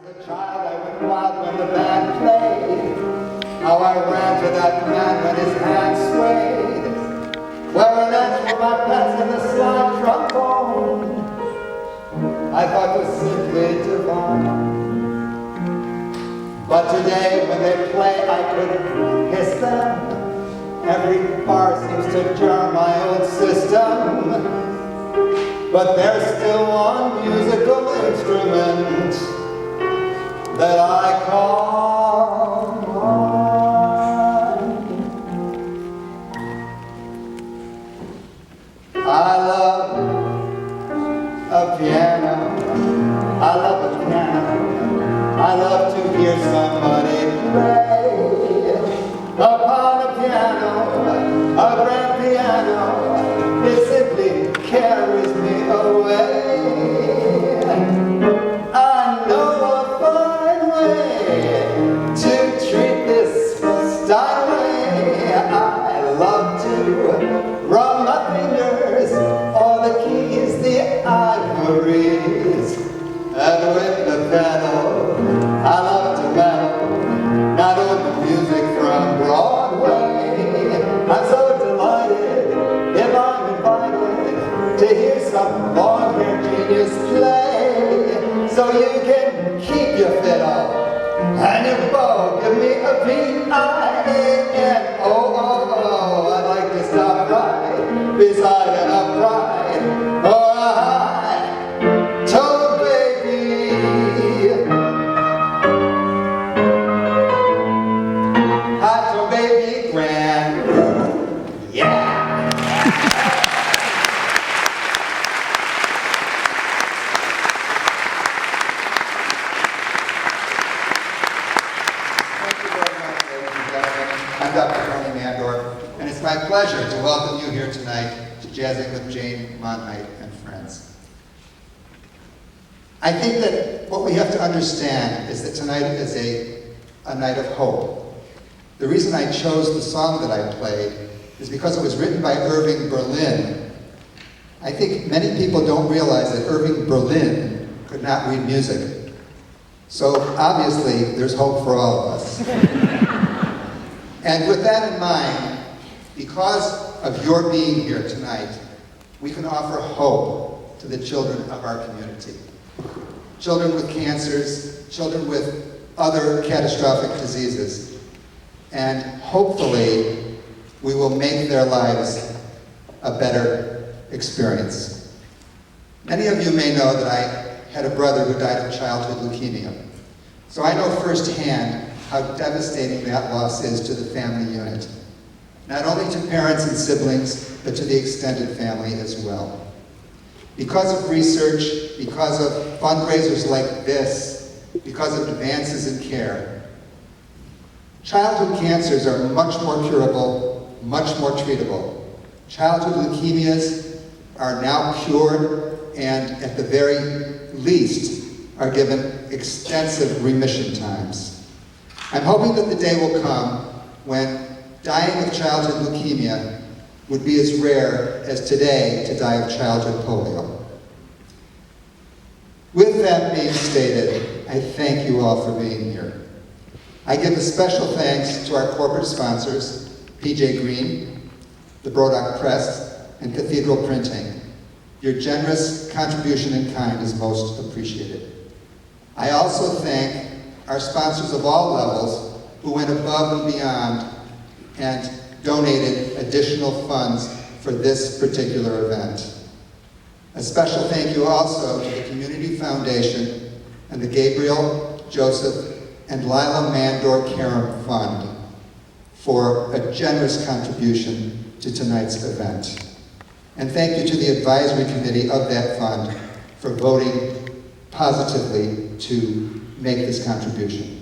As a child, I went wild when the band played. How I ran to that man when his hand swayed. Wearing ants for my pets and the slide trombone, I thought was simply divine. But today, when they play, I could hiss them. Every bar seems to jar my old system. But there's still one musical instrument that I call mine. I love a piano. I love a piano. I love to hear somebody play upon a piano, a grand piano. It simply carries me away. I know a fine way to treat this Steinway. I love to rub my fingers on the keys, the ivories, and with the pedal, I love to meddle, not on the music from Broadway. I'm so delighted if I'm invited to hear some long-haired genius play. So you can keep your fiddle and your bow. Give me a P-I-A-N. Oh, oh, oh, I'd like to stop right beside an upright or a high-toned baby. High-toned baby grand. Yeah! I'm Dr. Tony Mandour, and it's my pleasure to welcome you here tonight to Jazzing with Jane Monheit and Friends. I think that what we have to understand is that tonight is a night of hope. The reason I chose the song that I played is because it was written by Irving Berlin. I think many people don't realize that Irving Berlin could not read music. So obviously, there's hope for all of us. And with that in mind, because of your being here tonight, we can offer hope to the children of our community. Children with cancers, children with other catastrophic diseases. And hopefully, we will make their lives a better experience. Many of you may know that I had a brother who died of childhood leukemia. So I know firsthand how devastating that loss is to the family unit. Not only to parents and siblings, but to the extended family as well. Because of research, because of fundraisers like this, because of advances in care, childhood cancers are much more curable, much more treatable. Childhood leukemias are now cured and at the very least are given extensive remission times. I'm hoping that the day will come when dying of childhood leukemia would be as rare as today to die of childhood polio. With that being stated, I thank you all for being here. I give a special thanks to our corporate sponsors, PJ Green, the Brodock Press, and Cathedral Printing. Your generous contribution in kind is most appreciated. I also thank our sponsors of all levels who went above and beyond and donated additional funds for this particular event. A special thank you also to the Community Foundation and the Gabriel, Joseph, and Lila Mandour Karam Fund for a generous contribution to tonight's event. And thank you to the advisory committee of that fund for voting positively to make this contribution.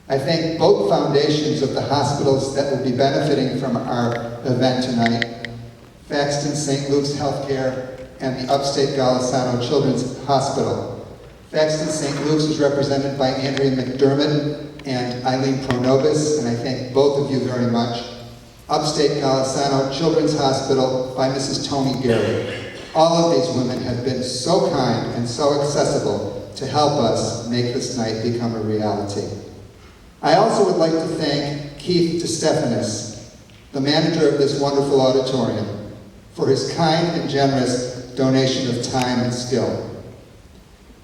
I thank both foundations of the hospitals that will be benefiting from our event tonight, Faxton St. Luke's Healthcare and the Upstate Golisano Children's Hospital. Faxton St. Luke's is represented by Andrea McDermott and Eileen Pronobis, and I thank both of you very much. Upstate Golisano Children's Hospital by Mrs. Tony Gary. All of these women have been so kind and so accessible to help us make this night become a reality. I also would like to thank Keith DeStephanis, the manager of this wonderful auditorium, for his kind and generous donation of time and skill.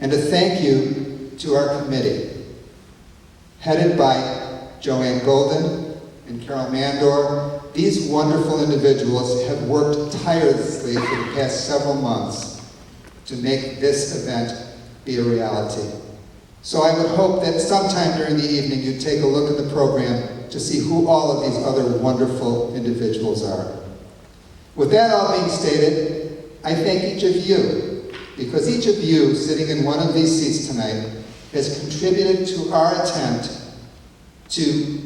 And a thank you to our committee, headed by Joanne Golden and Carol Mandour. These wonderful individuals have worked tirelessly for the past several months to make this event be a reality. So I would hope that sometime during the evening you'd take a look at the program to see who all of these other wonderful individuals are. With that all being stated, I thank each of you, because each of you sitting in one of these seats tonight has contributed to our attempt to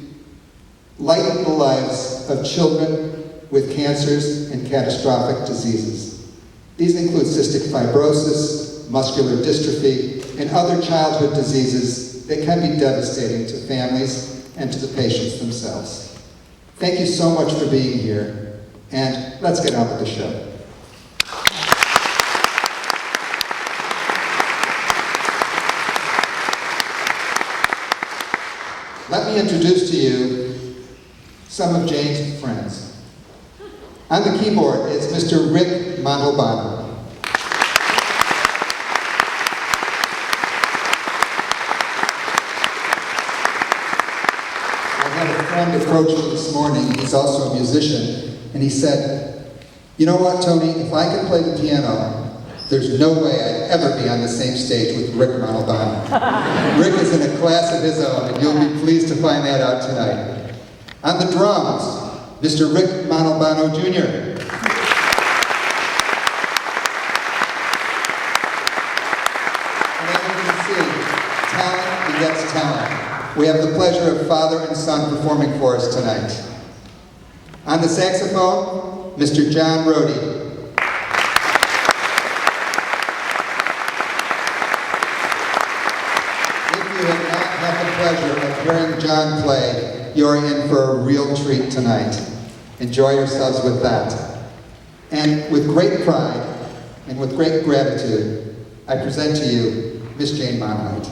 lighten the lives of children with cancers and catastrophic diseases. These include cystic fibrosis, muscular dystrophy, and other childhood diseases that can be devastating to families and to the patients themselves. Thank you so much for being here, and let's get on with the show. Let me introduce to you some of Jane's friends. On the keyboard is Mr. Rick Montalbano. I had a friend approach me this morning, he's also a musician, and he said, "You know what, Tony, if I could play the piano, there's no way I'd ever be on the same stage with Rick Montalbano." Rick is in a class of his own, and you'll be pleased to find that out tonight. On the drums, Mr. Rick Montalbano Jr. And as you can see, talent begets talent. We have the pleasure of father and son performing for us tonight. On the saxophone, Mr. John Rohde. If you have not had the pleasure of hearing John play, you're in for a real treat tonight. Enjoy yourselves with that. And with great pride and with great gratitude, I present to you Miss Jane Monheit.